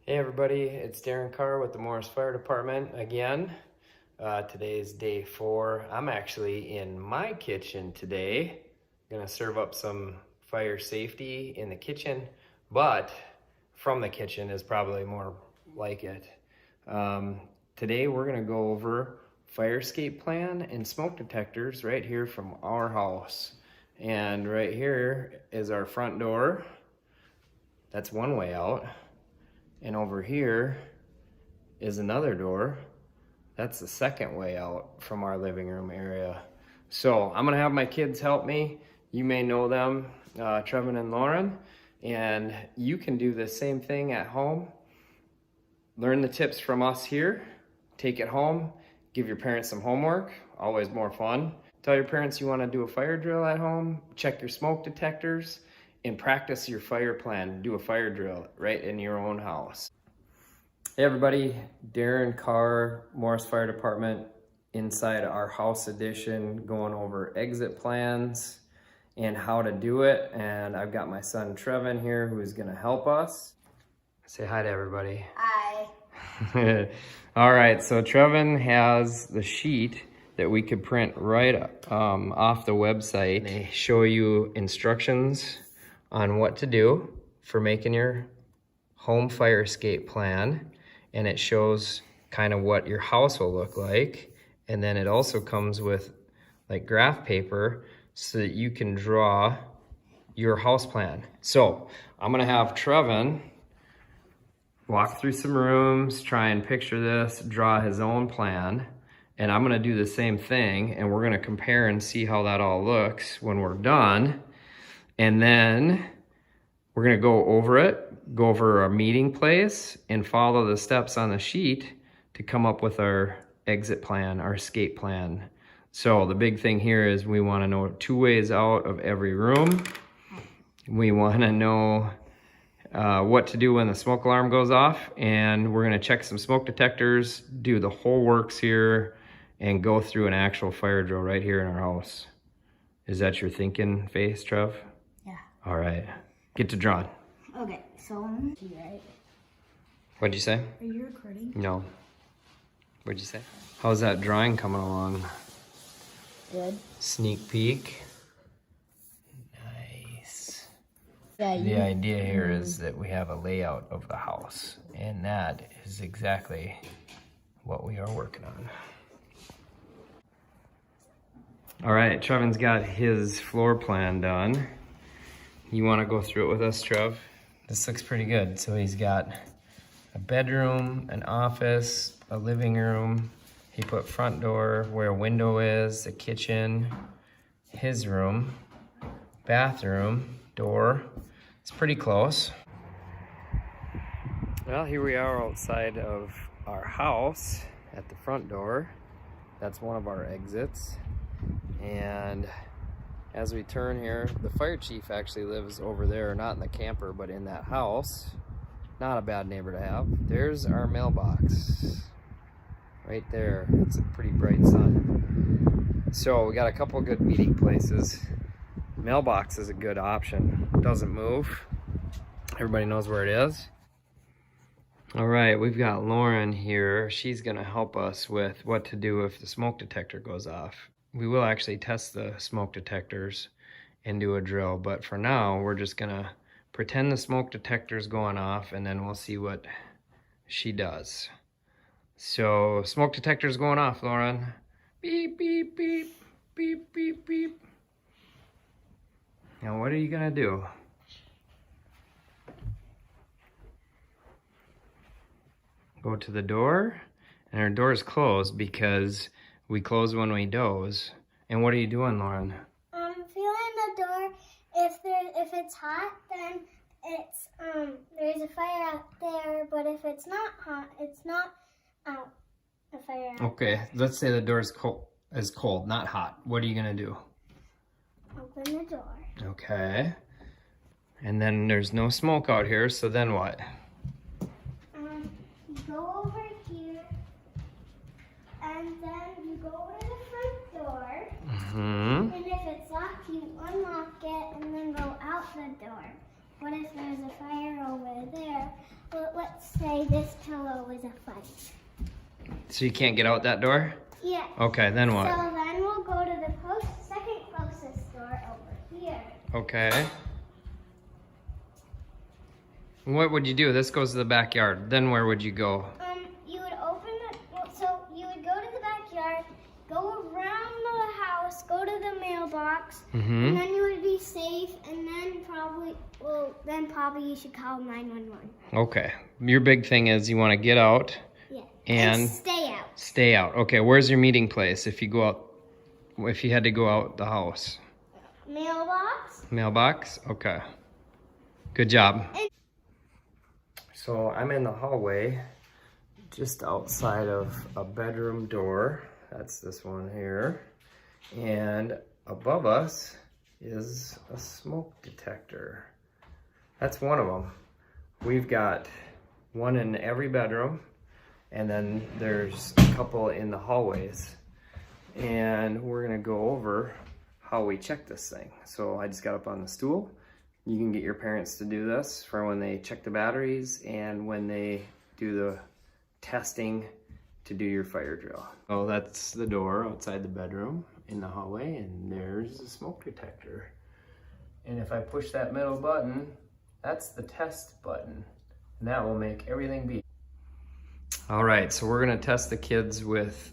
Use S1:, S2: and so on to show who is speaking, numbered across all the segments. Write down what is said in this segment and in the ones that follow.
S1: Hey everybody, it's Darren Carr with the Morris Fire Department again. Today is day 4. I'm actually in my kitchen today. Gonna serve up some fire safety in the kitchen, but from the kitchen is probably more like it. Today we're gonna go over fire escape plan and smoke detectors right here from our house. And right here is our front door. That's one way out. And over here is another door. That's the second way out from our living room area. So I'm gonna have my kids help me. You may know them, Trevin and Lauren, and you can do the same thing at home. Learn the tips from us here, take it home, give your parents some homework, always more fun. Tell your parents you wanna do a fire drill at home, check your smoke detectors, and practice your fire plan. Do a fire drill right in your own house. Hey everybody, Darren Carr, Morris Fire Department, inside our house edition, going over exit plans and how to do it. And I've got my son Trevin here who is gonna help us. Say hi to everybody.
S2: Hi.
S1: All right, so Trevin has the sheet that we could print right off the website. They show you instructions on what to do for making your home fire escape plan, and it shows kind of what your house will look like, and then it also comes with like graph paper so that you can draw your house plan. So I'm gonna have Trevin walk through some rooms, try and picture this, draw his own plan, and I'm gonna do the same thing, and we're gonna compare and see how that all looks when we're done. And then we're gonna go over it, go over our meeting place, and follow the steps on the sheet to come up with our exit plan, our escape plan. So the big thing here is we wanna know 2 ways out of every room. We wanna know what to do when the smoke alarm goes off, and we're gonna check some smoke detectors, do the whole works here, and go through an actual fire drill right here in our house. Is that your thinking face, Trev?
S2: Yeah.
S1: All right, get to drawing.
S2: Okay, so right.
S1: What'd you say?
S2: Are you recording?
S1: No. What'd you say? How's that drawing coming along?
S2: Good.
S1: Sneak peek. Nice.
S2: Yeah.
S1: The idea here is that we have a layout of the house, and that is exactly what we are working on. All right, Trevin's got his floor plan done. You want to go through it with us, Trev? This looks pretty good. So he's got a bedroom, an office, a living room. He put front door where a window is, the kitchen, his room, bathroom, door. It's pretty close. Well, here we are outside of our house at the front door. That's one of our exits. And as we turn here, the fire chief actually lives over there, not in the camper, but in that house. Not a bad neighbor to have. There's our mailbox. Right there. It's a pretty bright sun. So we got a couple good meeting places. Mailbox is a good option. Doesn't move. Everybody knows where it is. All right, we've got Lauren here. She's gonna help us with what to do if the smoke detector goes off. We will actually test the smoke detectors and do a drill, but for now, we're just gonna pretend the smoke detector's going off, and then we'll see what she does. So, smoke detector's going off, Lauren. Beep, beep, beep, beep, beep, beep. Now, what are you gonna do? Go to the door, and our door's closed because we close when we doze. And what are you doing, Lauren?
S2: I'm feeling the door. If it's hot, then it's there's a fire out there. But if it's not hot, it's not out a fire.
S1: Okay, let's say the door's cold, not hot. What are you gonna do?
S2: Open the door.
S1: Okay. And then there's no smoke out here, so then what?
S2: You go over here, and then you go to the front door.
S1: Mm-hmm.
S2: And if it's locked, you unlock it and then go out the door. What if there's a fire over there? Well, let's say this pillow is a fight.
S1: So you can't get out that door?
S2: Yeah.
S1: Okay, then what?
S2: So then we'll go to the second closest door over here.
S1: Okay. What would you do? This goes to the backyard. Then where would you go?
S2: You would open so you would go to the backyard, go around the house, go to the mailbox, and then you would be safe, and then probably you should call 911.
S1: Okay. Your big thing is you want to get out.
S2: Yeah.
S1: And
S2: stay out.
S1: Stay out. Okay, where's your meeting place if you go out, if you had to go out the house?
S2: Mailbox.
S1: Mailbox? Okay. Good job. So I'm in the hallway just outside of a bedroom door. That's this one here. And above us is a smoke detector. That's one of them. We've got one in every bedroom, and then there's a couple in the hallways. And we're gonna go over how we check this thing. So I just got up on the stool. You can get your parents to do this for when they check the batteries and when they do the testing to do your fire drill. Oh, that's the door outside the bedroom in the hallway, and there's the smoke detector. And if I push that middle button, that's the test button, and that will make everything beep. All right, so we're gonna test the kids with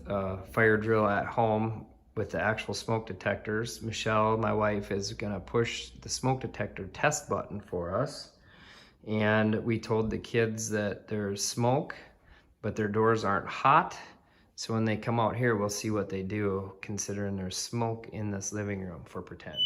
S1: fire drill at home with the actual smoke detectors. Michelle, my wife, is gonna push the smoke detector test button for us. And we told the kids that there's smoke, but their doors aren't hot. So when they come out here, we'll see what they do, considering there's smoke in this living room for pretend.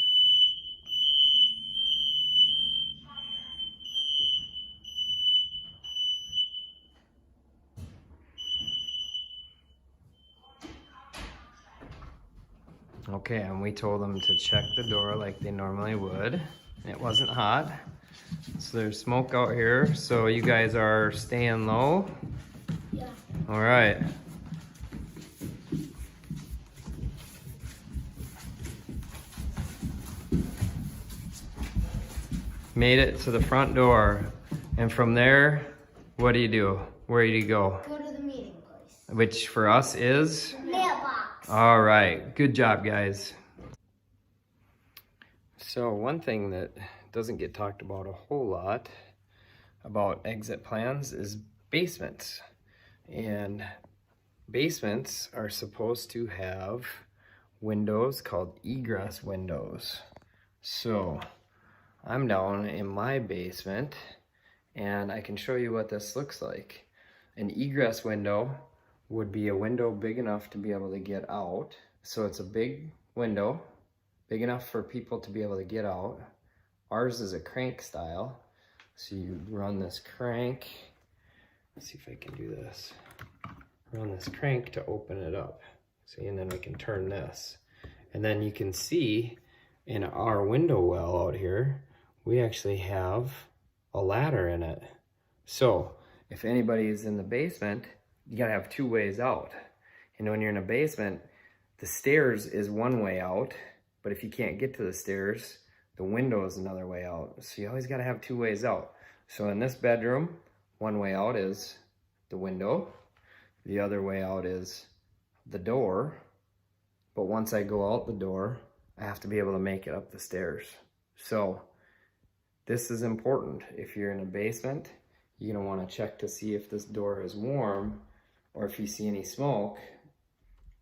S1: Okay, and we told them to check the door like they normally would. It wasn't hot. So there's smoke out here. So you guys are staying low?
S2: Yeah.
S1: All right. Made it to the front door. And from there, what do you do? Where do you go?
S2: Go to the meeting place.
S1: Which for us is?
S2: Mailbox.
S1: All right, good job, guys. So one thing that doesn't get talked about a whole lot about exit plans is basements. And basements are supposed to have windows called egress windows. So I'm down in my basement, and I can show you what this looks like. An egress window would be a window big enough to be able to get out. So it's a big window, big enough for people to be able to get out. Ours is a crank style. So you run this crank. Let's see if I can do this. Run this crank to open it up. See, and then we can turn this. And then you can see in our window well out here, we actually have a ladder in it. So if anybody is in the basement, you gotta have two ways out. And when you're in a basement, the stairs is one way out, but if you can't get to the stairs, the window is another way out. So you always gotta have two ways out. So in this bedroom, one way out is the window. The other way out is the door. But once I go out the door, I have to be able to make it up the stairs. So this is important. If you're in a basement, you're gonna wanna check to see if this door is warm, or if you see any smoke,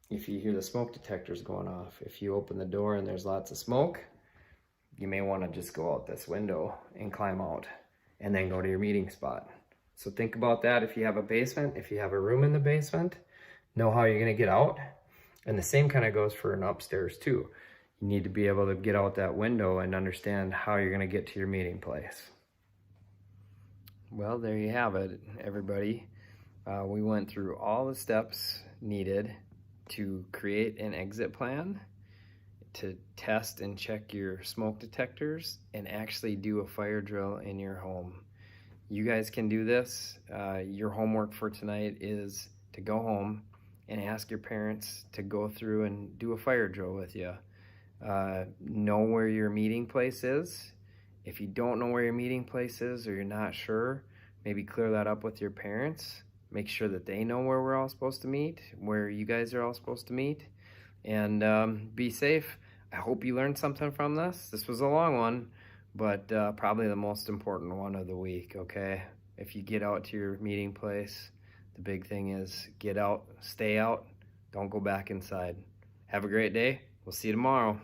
S1: if you hear the smoke detectors going off. If you open the door and there's lots of smoke, you may wanna just go out this window and climb out and then go to your meeting spot. So think about that if you have a basement, if you have a room in the basement, know how you're gonna get out. And the same kind of goes for an upstairs too. You need to be able to get out that window and understand how you're gonna get to your meeting place. Well, there you have it, everybody. We went through all the steps needed to create an exit plan, to test and check your smoke detectors, and actually do a fire drill in your home. You guys can do this. Your homework for tonight is to go home and ask your parents to go through and do a fire drill with you. Know where your meeting place is. If you don't know where your meeting place is or you're not sure, maybe clear that up with your parents. Make sure that they know where we're all supposed to meet, where you guys are all supposed to meet, and be safe. I hope you learned something from this. This was a long one, but probably the most important one of the week, okay? If you get out to your meeting place, the big thing is get out, stay out, don't go back inside. Have a great day. We'll see you tomorrow.